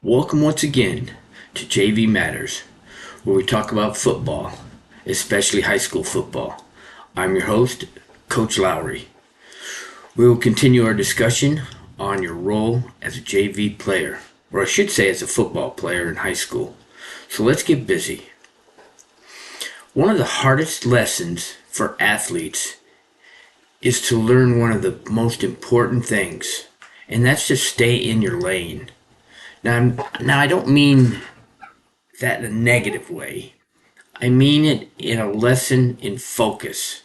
Welcome once again to JV Matters, where we talk about football, especially high school football. I'm your host, Coach Lowry. We will continue our discussion on your role as a JV player, or I should say as a football player in high school. So let's get busy. One of the hardest lessons for athletes is to learn one of the most important things, and that's to stay in your lane. Now, I don't mean that in a negative way. I mean it in a lesson in focus.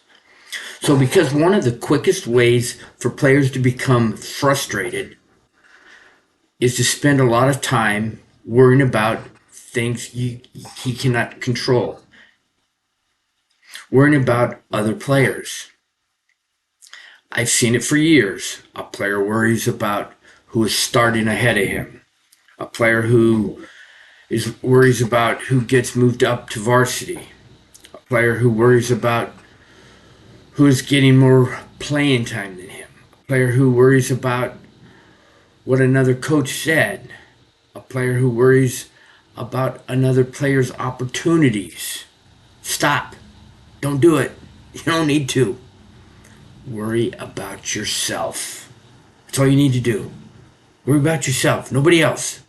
So, because one of the quickest ways for players to become frustrated is to spend a lot of time worrying about things he cannot control, worrying about other players. I've seen it for years. A player worries about who is starting ahead of him. A player who worries about who gets moved up to varsity. A player who worries about who is getting more playing time than him. A player who worries about what another coach said. A player who worries about another player's opportunities. Stop. Don't do it. You don't need to. Worry about yourself. That's all you need to do. Worry about yourself, nobody else.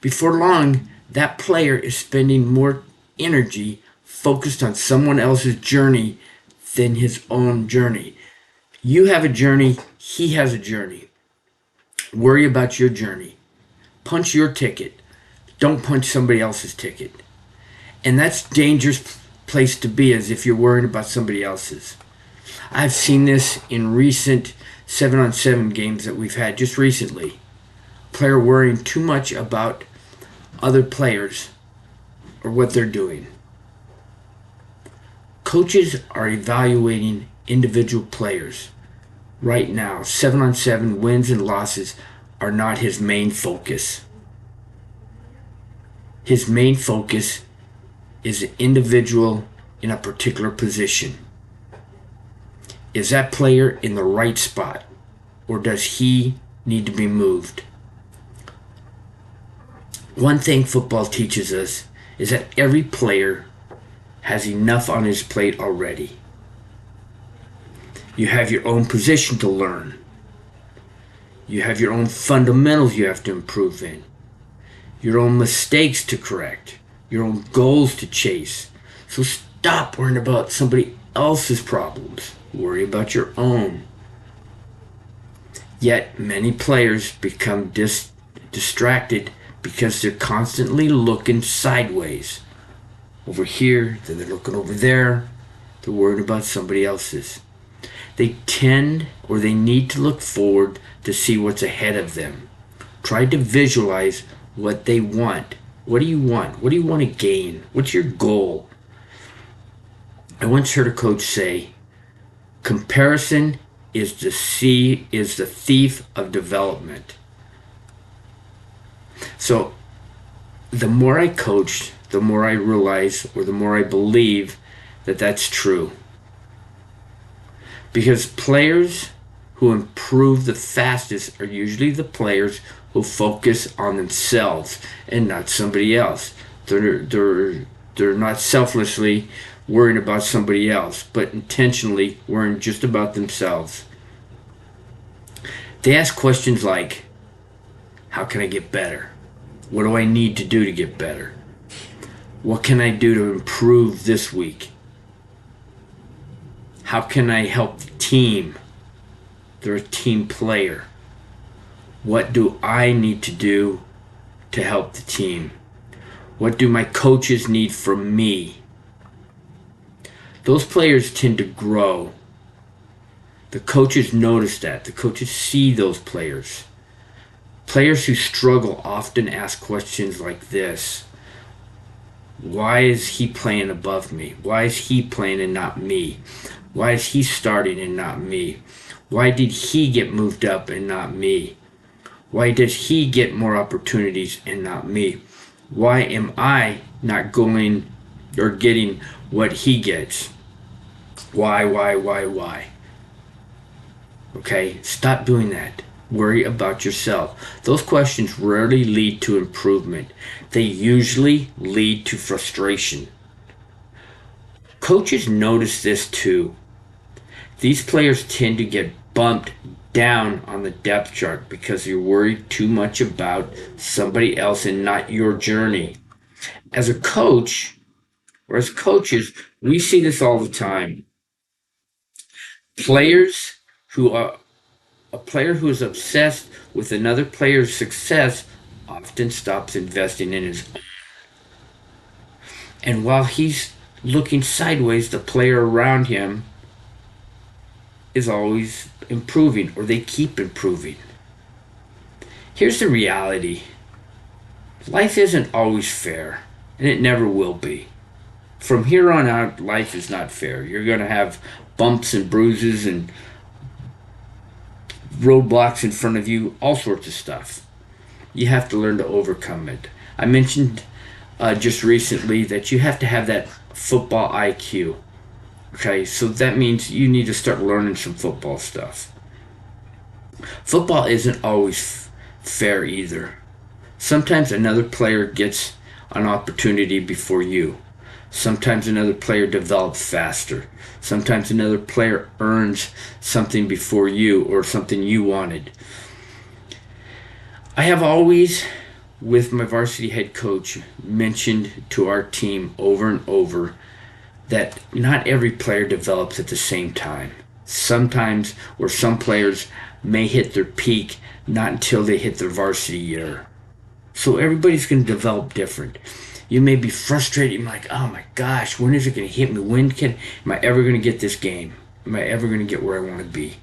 Before long, that player is spending more energy focused on someone else's journey than his own journey. You have a journey, he has a journey. Worry about your journey. Punch your ticket. Don't punch somebody else's ticket. And that's a dangerous place to be, as if you're worrying about somebody else's. I've seen this in recent 7-on-7 games that we've had just recently. Player worrying too much about other players or what they're doing. Coaches are evaluating individual players. Right now, 7-on-7 wins and losses are not his main focus. His main focus is an individual in a particular position. Is that player in the right spot, or does he need to be moved? One thing football teaches us is that every player has enough on his plate already. You have your own position to learn. You have your own fundamentals you have to improve in. Your own mistakes to correct. Your own goals to chase. So stop worrying about somebody else's problems. Worry about your own. Yet many players become distracted because they're constantly looking sideways. Over here, then they're looking over there. They're worried about somebody else's. They need to look forward to see what's ahead of them. Try to visualize what they want. What do you want? What do you want to gain? What's your goal? I once heard a coach say, comparison is the thief of development. So the more I coach, the more I realize, or the more I believe that that's true. Because players who improve the fastest are usually the players who focus on themselves and not somebody else. They're not selflessly worrying about somebody else, but intentionally worrying just about themselves. They ask questions like, how can I get better? What do I need to do to get better? What can I do to improve this week? How can I help the team? They're a team player. What do I need to do to help the team? What do my coaches need from me? Those players tend to grow. The coaches notice that. The coaches see those players. Players who struggle often ask questions like this. Why is he playing above me? Why is he playing and not me? Why is he starting and not me? Why did he get moved up and not me? Why does he get more opportunities and not me? Why am I not going or getting what he gets? Why? Okay, stop doing that. Worry about yourself. Those questions rarely lead to improvement. They usually lead to frustration. Coaches notice this too. These players tend to get bumped down on the depth chart because you're worried too much about somebody else and not your journey. As a coach, or as coaches, we see this all the time. Players who are A player who is obsessed with another player's success often stops investing in his own. And while he's looking sideways, the player around him is always improving, or they keep improving. Here's the reality: life isn't always fair, and it never will be. From here on out, life is not fair. You're going to have bumps and bruises and roadblocks in front of you, all sorts of stuff. You have to learn to overcome it. I mentioned just recently that you have to have that football IQ. Okay, so that means you need to start learning some football stuff. Football isn't always fair either. Sometimes another player gets an opportunity before you. Sometimes another player develops faster. Sometimes another player earns something before you, or something you wanted. I have always, with my varsity head coach, mentioned to our team over and over that not every player develops at the same time. Sometimes, or some players may hit their peak not until they hit their varsity year. So everybody's going to develop different. You may be frustrated. You're like, oh my gosh, when is it going to hit me? Am I ever going to get this game? Am I ever going to get where I want to be?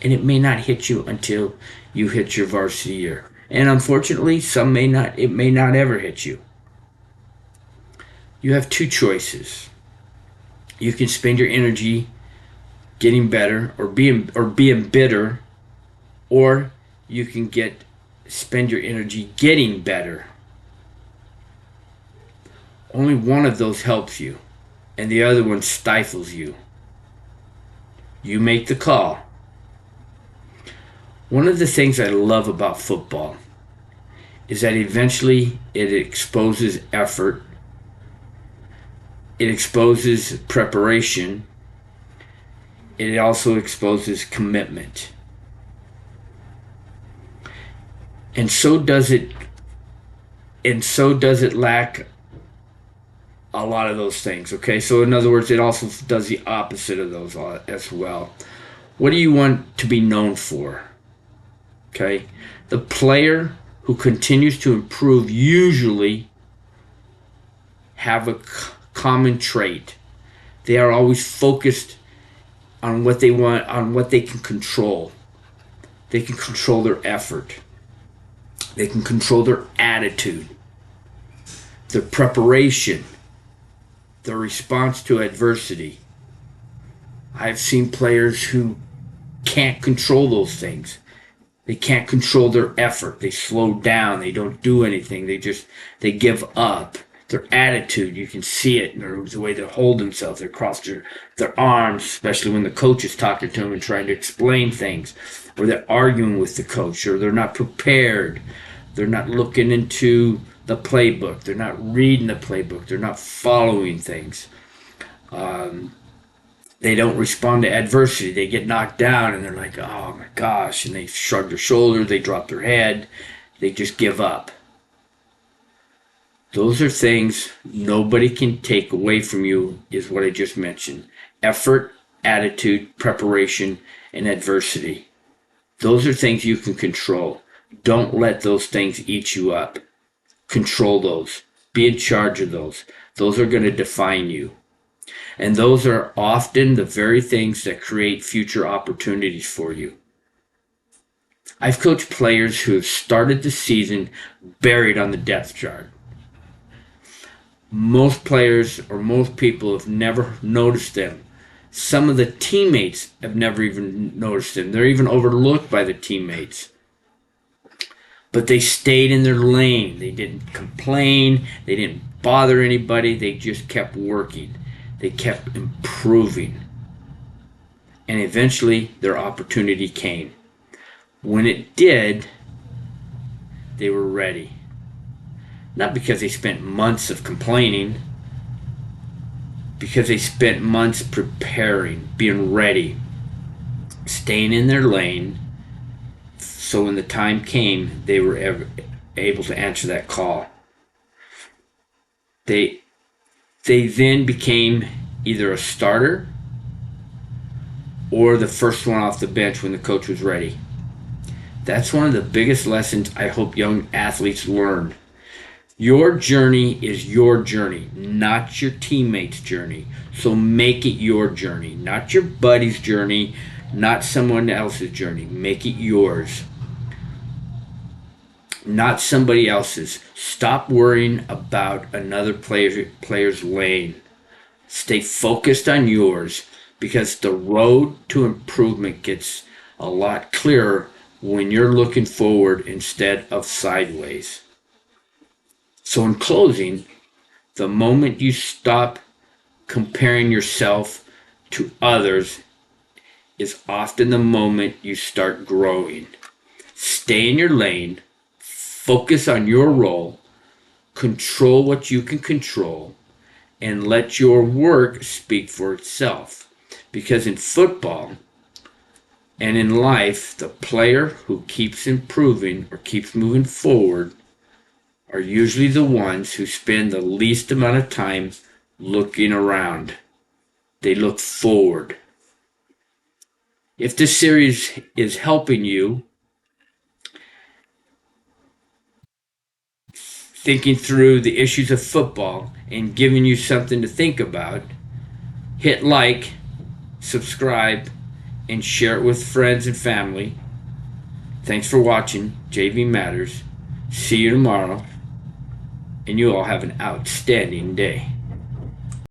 And it may not hit you until you hit your varsity year. And unfortunately, it may not ever hit you. You have two choices. You can spend your energy getting better, or being bitter, or you can spend your energy getting better. Only one of those helps you, and the other one stifles you. You make the call. One of the things I love about football is that eventually it exposes effort, it exposes preparation, it also exposes commitment. And so does it lack a lot of those things, okay? So in other words, it also does the opposite of those as well. What do you want to be known for? Okay? The player who continues to improve usually have a common trait. They are always focused on what they want, on what they can control. They can control their effort. They can control their attitude, their preparation, their response to adversity. I've seen players who can't control those things. They can't control their effort. They slow down. They don't do anything. They give up. Their attitude, you can see it in the way they hold themselves. They cross their arms, especially when the coach is talking to them and trying to explain things, or they're arguing with the coach, or they're not prepared. They're not looking into the playbook. They're not reading the playbook. They're not following things. They don't respond to adversity. They get knocked down and they're like, oh my gosh, and they shrug their shoulders, they drop their head, they just give up. Those are things nobody can take away from you, is what I just mentioned. Effort, attitude, preparation, and adversity. Those are things you can control. Don't let those things eat you up. Control those. Be in charge of those. Those are going to define you. And those are often the very things that create future opportunities for you. I've coached players who have started the season buried on the depth chart. Most players, or most people, have never noticed them. Some of the teammates have never even noticed them. They're even overlooked by the teammates. But they stayed in their lane. They didn't complain. They didn't bother anybody. They just kept working. They kept improving. And eventually their opportunity came. When it did, they were ready. Not because they spent months of complaining, because they spent months preparing, being ready, staying in their lane, so when the time came, they were able to answer that call. They then became either a starter or the first one off the bench when the coach was ready. That's one of the biggest lessons I hope young athletes learn. Your journey is your journey, not your teammate's journey. So make it your journey, not your buddy's journey, not someone else's journey. Make it yours, not somebody else's. Stop worrying about another player's lane. Stay focused on yours, because the road to improvement gets a lot clearer when you're looking forward instead of sideways. So in closing, the moment you stop comparing yourself to others is often the moment you start growing. Stay in your lane, focus on your role, control what you can control, and let your work speak for itself. Because in football and in life, the player who keeps improving or keeps moving forward are usually the ones who spend the least amount of time looking around. They look forward. If this series is helping you thinking through the issues of football and giving you something to think about, hit like, subscribe, and share it with friends and family. Thanks for watching JV Matters. See you tomorrow, and you all have an outstanding day.